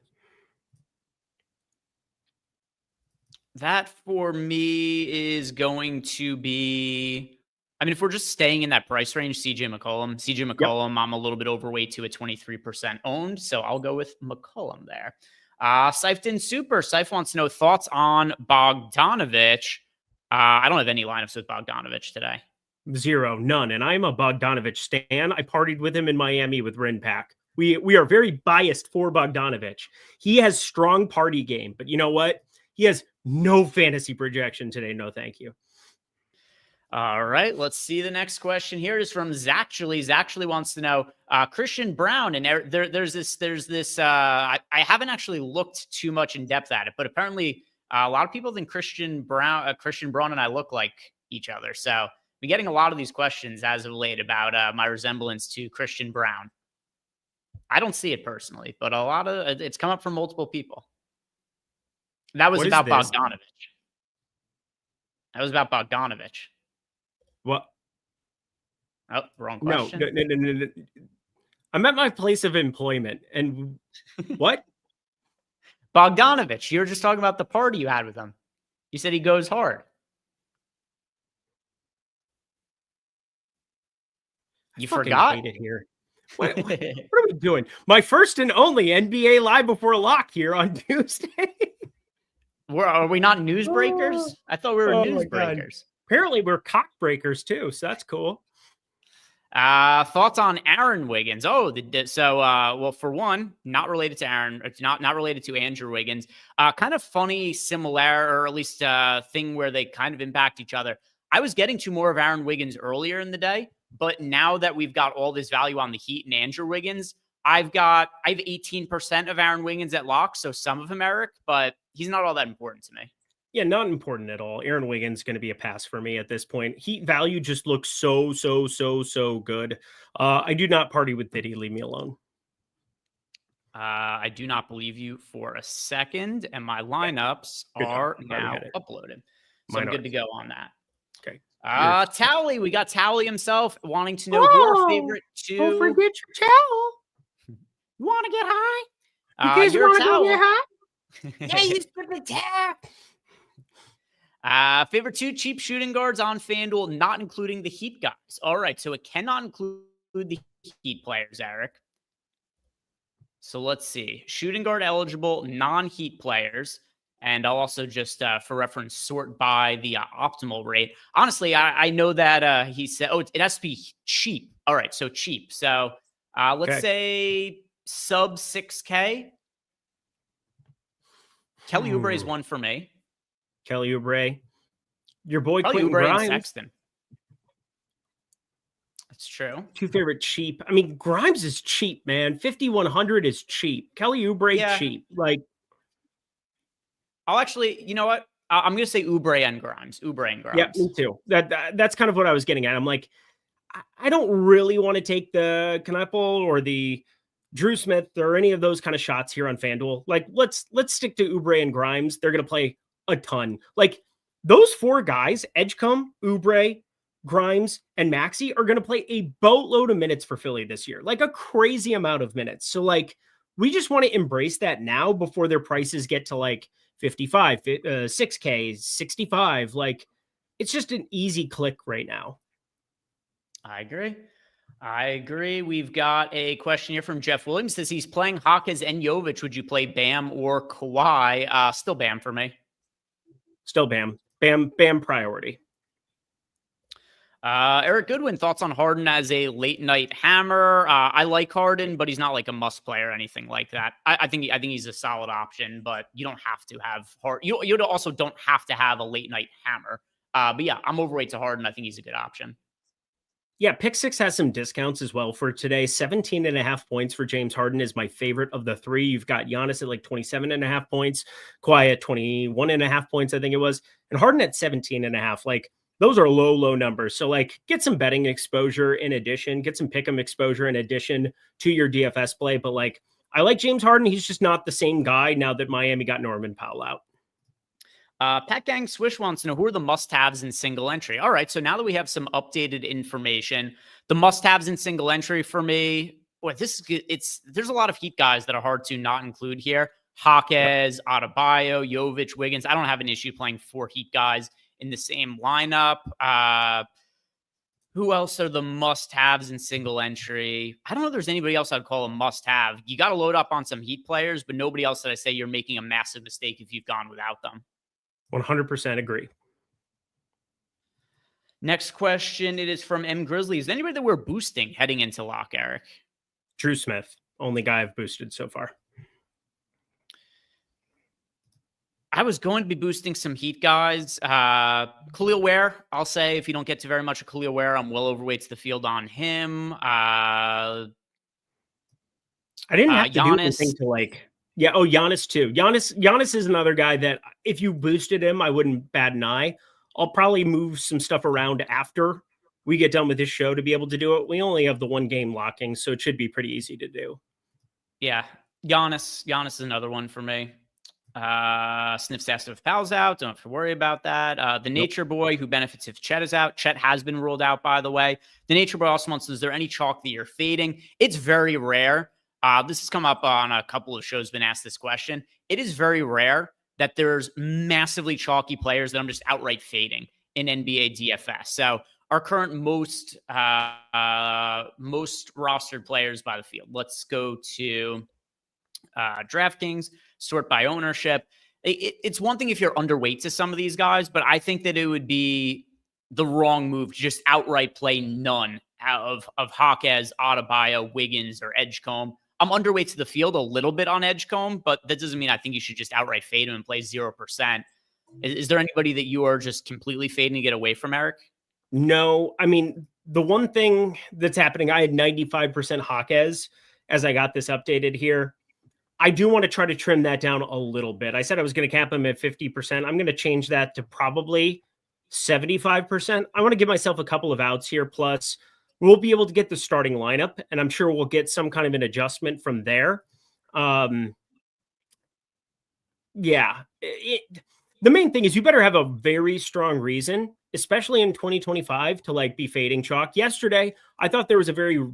That for me is going to be, I mean, if we're just staying in that price range, CJ McCollum. Yep. I'm a little bit overweight to at 23% owned, so I'll go with McCollum there. Seifed in Super. Seif wants to know thoughts on Bogdanovic. I don't have any lineups with Bogdanovic today. Zero, none. And I'm a Bogdanovic stan. I partied with him in Miami with Rinpack. We are very biased for Bogdanovic. He has strong party game, but you know what? He has no fantasy projection today. No, thank you. All right, let's see the next question. Here is from Zachary. Zachary wants to know Christian Brown, and there's this. I haven't actually looked too much in depth at it, but apparently a lot of people think Christian Brown and I look like each other. So I've been getting a lot of these questions as of late about my resemblance to Christian Brown. I don't see it personally, but a lot of it's come up from multiple people. That was about Bogdanovic. That was about Bogdanovic. What? Oh, wrong question. No. I'm at my place of employment. And what? Bogdanovic. You were just talking about the party you had with him. You said he goes hard. You forgot? Hate it here. What are we doing? My first and only NBA Live Before Lock here on Tuesday. Are we not newsbreakers? I thought we were newsbreakers. Apparently we're cock breakers too, so that's cool. Thoughts on Aaron Wiggins? Well, for one, not related to Aaron. It's not related to Andrew Wiggins. Kind of funny, similar, or at least thing where they kind of impact each other. I was getting to more of Aaron Wiggins earlier in the day, but now that we've got all this value on the Heat and Andrew Wiggins, I have 18% of Aaron Wiggins at lock, so some of him, Eric, but he's not all that important to me. Yeah, not important at all. Aaron Wiggins is going to be a pass for me at this point. Heat value just looks so good. I do not party with Diddy. Leave me alone. I do not believe you for a second, and my lineups are now uploaded. So I'm good to go on that. Okay. Towley, we got Towley himself wanting to know who our favorite two. Don't forget your towel. You want to get high? You guys want to go get high? Yeah, you stupid tap. Favorite two cheap shooting guards on FanDuel, not including the Heat guys. All right, so it cannot include the Heat players, Eric. So let's see. Shooting guard eligible, non-Heat players. And I'll also just, for reference, sort by the optimal rate. Honestly, I know that he said, it has to be cheap. All right, so cheap. So let's say sub 6K. Kelly Oubre is one for me. Kelly Oubre. Your boy Kelly Quentin Oubre Grimes. and Sexton. That's true. Two favorite cheap. I mean, Grimes is cheap, man. 5,100 is cheap. Kelly Oubre cheap. Like, I'll actually, you know what? I'm going to say Oubre and Grimes. Yeah, me too. That's kind of what I was getting at. I'm like, I don't really want to take the Knappel or the Drew Smith or any of those kind of shots here on FanDuel. Like, let's stick to Oubre and Grimes. They're going to play a ton. Like, those four guys, Edgecombe, Oubre, Grimes, and Maxey, are going to play a boatload of minutes for Philly this year. Like, a crazy amount of minutes. So, like, we just want to embrace that now before their prices get to, like, 55, 6K, 65. Like, it's just an easy click right now. I agree. I agree. We've got a question here from Jeff Williams. Says he's playing Hawkins and Jovic. Would you play Bam or Kawhi? Still Bam for me. Still Bam. Bam priority. Eric Goodwin, thoughts on Harden as a late night hammer? I like Harden, but he's not like a must play or anything like that. I think he's a solid option, but you don't have to have you also don't have to have a late night hammer. But yeah, I'm overweight to Harden. I think he's a good option. Yeah, Pick Six has some discounts as well for today. 17.5 points for James Harden is my favorite of the three. You've got Giannis at like 27.5 points, Kawhi at 21.5 points, I think it was, and Harden at 17.5. Like, those are low numbers. So like, get some betting exposure in addition, get some pick'em exposure in addition to your DFS play. But like, I like James Harden. He's just not the same guy now that Miami got Norman Powell out. Pat Gang Swish wants to know who are the must-haves in single entry. All right, so now that we have some updated information, the must-haves in single entry for me, boy, there's a lot of Heat guys that are hard to not include here. Jaquez, Adebayo, Jovic, Wiggins. I don't have an issue playing 4 Heat guys in the same lineup. Who else are the must-haves in single entry? I don't know if there's anybody else I'd call a must-have. You got to load up on some Heat players, but nobody else that I say you're making a massive mistake if you've gone without them. 100% agree. Next question. It is from M. Grizzly. Is there anybody that we're boosting heading into lock, Eric? Drew Smith, only guy I've boosted so far. I was going to be boosting some Heat guys. Khalil Ware, I'll say, if you don't get to very much of Khalil Ware, I'm well overweight to the field on him. I didn't have to do anything to like... Yeah. Oh, Giannis too. Giannis is another guy that if you boosted him, I wouldn't bat an eye. I'll probably move some stuff around after we get done with this show to be able to do it. We only have the 1 game locking, so it should be pretty easy to do. Yeah. Giannis is another one for me. Sniffs asked if Powell's out. Don't have to worry about that. The Nature Boy, who benefits if Chet is out. Chet has been ruled out, by the way. The Nature Boy also wants, is there any chalk that you're fading? It's very rare. This has come up on a couple of shows, been asked this question. It is very rare that there's massively chalky players that I'm just outright fading in NBA DFS. So our current most rostered players by the field. Let's go to DraftKings, sort by ownership. It's one thing if you're underweight to some of these guys, but I think that it would be the wrong move to just outright play none of Jaquez, Adebayo, Wiggins, or Edgecombe. I'm underweight to the field a little bit on Edgecombe, but that doesn't mean I think you should just outright fade him and play 0%. Is there anybody that you are just completely fading to get away from, Eric? No. I mean, the one thing that's happening, I had 95% Jaquez as I got this updated here. I do want to try to trim that down a little bit. I said I was going to cap him at 50%. I'm going to change that to probably 75%. I want to give myself a couple of outs here. Plus, we'll be able to get the starting lineup, and I'm sure we'll get some kind of an adjustment from there. The main thing is you better have a very strong reason, especially in 2025, to like be fading chalk. Yesterday, I thought there was a very,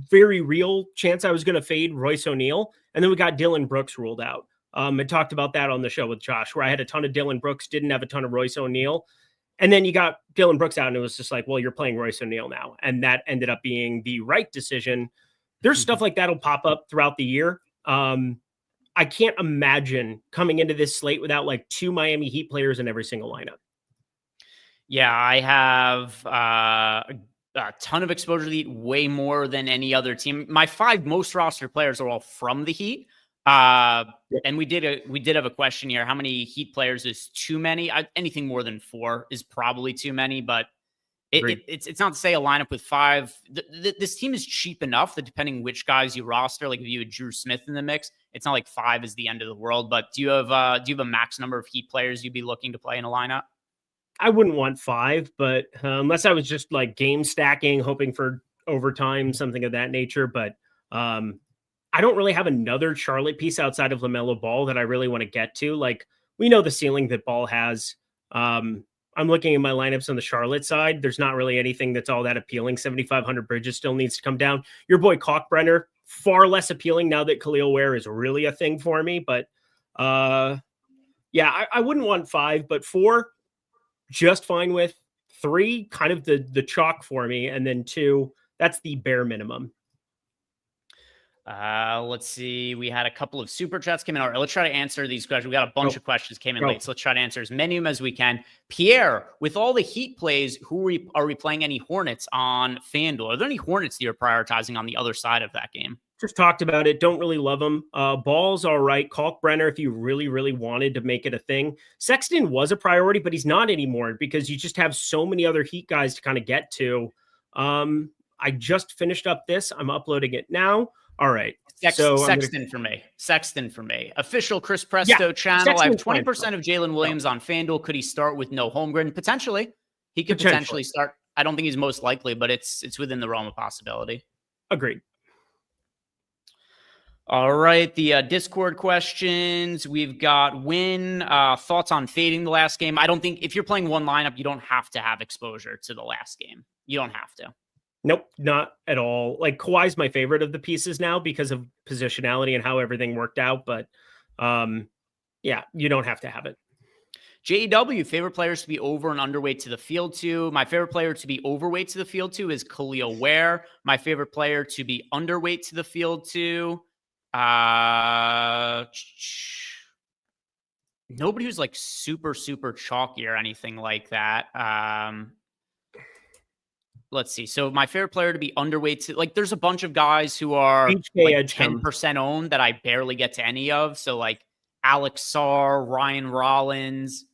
very real chance I was going to fade Royce O'Neal, and then we got Dylan Brooks ruled out. I talked about that on the show with Josh, where I had a ton of Dylan Brooks, didn't have a ton of Royce O'Neal. And then you got Dylan Brooks out, and it was just like, well, you're playing Royce O'Neal now. And that ended up being the right decision. There's stuff like that'll pop up throughout the year. I can't imagine coming into this slate without like 2 Miami Heat players in every single lineup. Yeah, I have a ton of exposure to the Heat, way more than any other team. My 5 most rostered players are all from the Heat. And we did have a question here. How many Heat players is too many? Anything more than 4 is probably too many, but it's not to say a lineup with 5. This team is cheap enough that depending which guys you roster, like if you had Drew Smith in the mix, it's not like 5 is the end of the world. But do you have a max number of Heat players you'd be looking to play in a lineup? I wouldn't want 5, but unless I was just like game stacking, hoping for overtime, something of that nature. But I don't really have another Charlotte piece outside of LaMelo Ball that I really want to get to. Like, we know the ceiling that Ball has. I'm looking at my lineups on the Charlotte side. There's not really anything that's all that appealing. 7,500 Bridges still needs to come down. Your boy Kalkbrenner, far less appealing now that Khalil Ware is really a thing for me. But I wouldn't want 5, but 4, just fine with. 3, kind of the chalk for me. And then 2, That's the bare minimum. Let's see. We had a couple of super chats come in. All right, let's try to answer these questions. We got a bunch of questions came in late, so let's try to answer as many of them as we can. Pierre, with all the Heat plays, are we playing any Hornets on FanDuel? Are there any Hornets that you're prioritizing on the other side of that game? Just talked about it. Don't really love them. Ball's all right. Kalkbrenner, if you really, really wanted to make it a thing. Sexton was a priority, but he's not anymore because you just have so many other Heat guys to kind of get to. I just finished up this. I'm uploading it now. All right. Sexton for me. Sexton for me. Official Chris Presto channel. Sexton's I have 20% of Jalen Williams on FanDuel. Could he start with no Holmgren? Potentially. He could potentially start. I don't think he's most likely, but it's within the realm of possibility. Agreed. All right, the Discord questions. We've got Win. Thoughts on fading the last game? I don't think if you're playing one lineup, you don't have to have exposure to the last game. You don't have to. Nope, not at all. Like Kawhi's my favorite of the pieces now because of positionality and how everything worked out. But yeah, you don't have to have it. JW, favorite players to be over and underweight to the field to. My favorite player to be overweight to the field to is Khalil Ware. My favorite player to be underweight to the field to. Nobody who's like super chalky or anything like that. Let's see. So my favorite player to be underweight to, like, there's a bunch of guys who are like 10% owned that I barely get to any of. So like Alex Sarr, Ryan Rollins.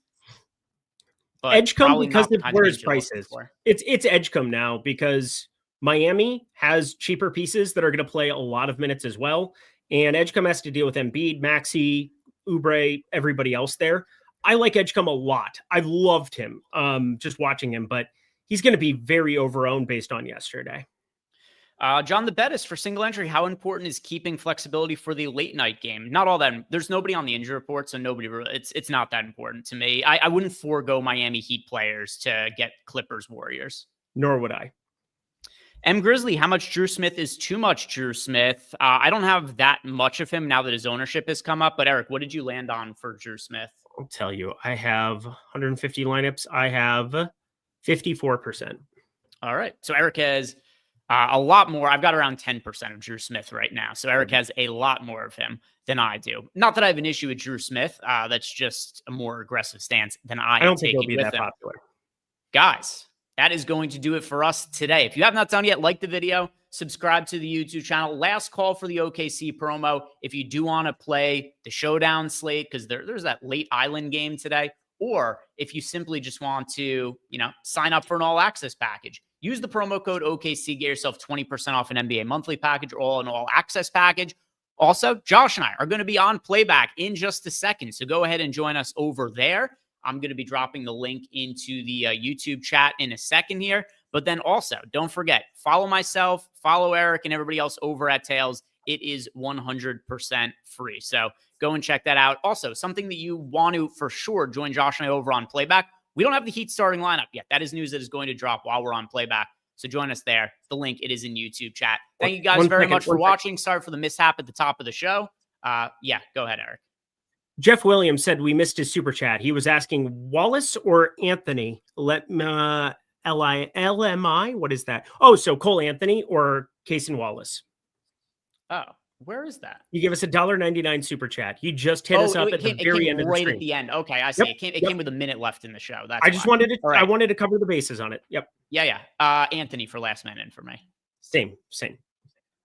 Edgecombe because of where his price is. It's Edgecombe now because Miami has cheaper pieces that are going to play a lot of minutes as well. And Edgecombe has to deal with Embiid, Maxey, Oubre, everybody else there. I like Edgecombe a lot. I've loved him just watching him, but he's going to be very overowned based on yesterday. John the Bettis for single entry. How important is keeping flexibility for the late night game? Not all that. There's nobody on the injury report, so nobody. It's not that important to me. I wouldn't forego Miami Heat players to get Clippers Warriors. Nor would I. M. Grizzly, how much Drew Smith is too much Drew Smith? I don't have that much of him now that his ownership has come up. But Eric, what did you land on for Drew Smith? I'll tell you. I have 150 lineups. I have 54%. All right. So Eric has a lot more. I've got around 10% of Drew Smith right now. So Eric has a lot more of him than I do. Not that I have an issue with Drew Smith. That's just a more aggressive stance than I don't think he'll be that popular. Guys, that is going to do it for us today. If you have not done yet, like the video, subscribe to the YouTube channel. Last call for the OKC promo. If you do want to play the showdown slate, because there's that late island game today, or if you simply just want to, sign up for an all access package, use the promo code OKC, get yourself 20% off an NBA monthly package or an all access package. Also, Josh and I are going to be on playback in just a second. So go ahead and join us over there. I'm going to be dropping the link into the YouTube chat in a second here. But then also, don't forget, follow myself, follow Eric and everybody else over at Tails. It is 100% free. So go and check that out. Also, something that you want to for sure join Josh and I over on playback. We don't have the Heat starting lineup yet. That is news that is going to drop while we're on playback. So join us there. The link, it is in YouTube chat. Thank you guys very much for watching. Sorry for the mishap at the top of the show. Yeah, go ahead, Eric. Jeff Williams said we missed his super chat. He was asking Wallace or Anthony. LMI. What is that? Oh, so Cole Anthony or Cason Wallace. Oh, where is that? You give us $1.99 super chat. You just hit us up at the very end of the right stream. At the end. Okay, I see. It came with a minute left in the show. That's I wanted to cover the bases on it. Yep. Yeah. Anthony for last man in for me. Same.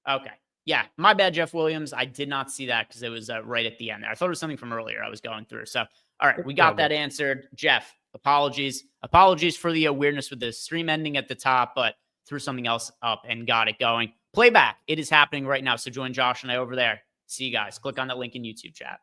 Okay. Yeah, my bad, Jeff Williams. I did not see that because it was right at the end there. I thought it was something from earlier I was going through. So, all right, we got that answered. Jeff, apologies. Apologies for the weirdness with the stream ending at the top, but threw something else up and got it going. Playback, it is happening right now. So join Josh and I over there. See you guys. Click on that link in YouTube chat.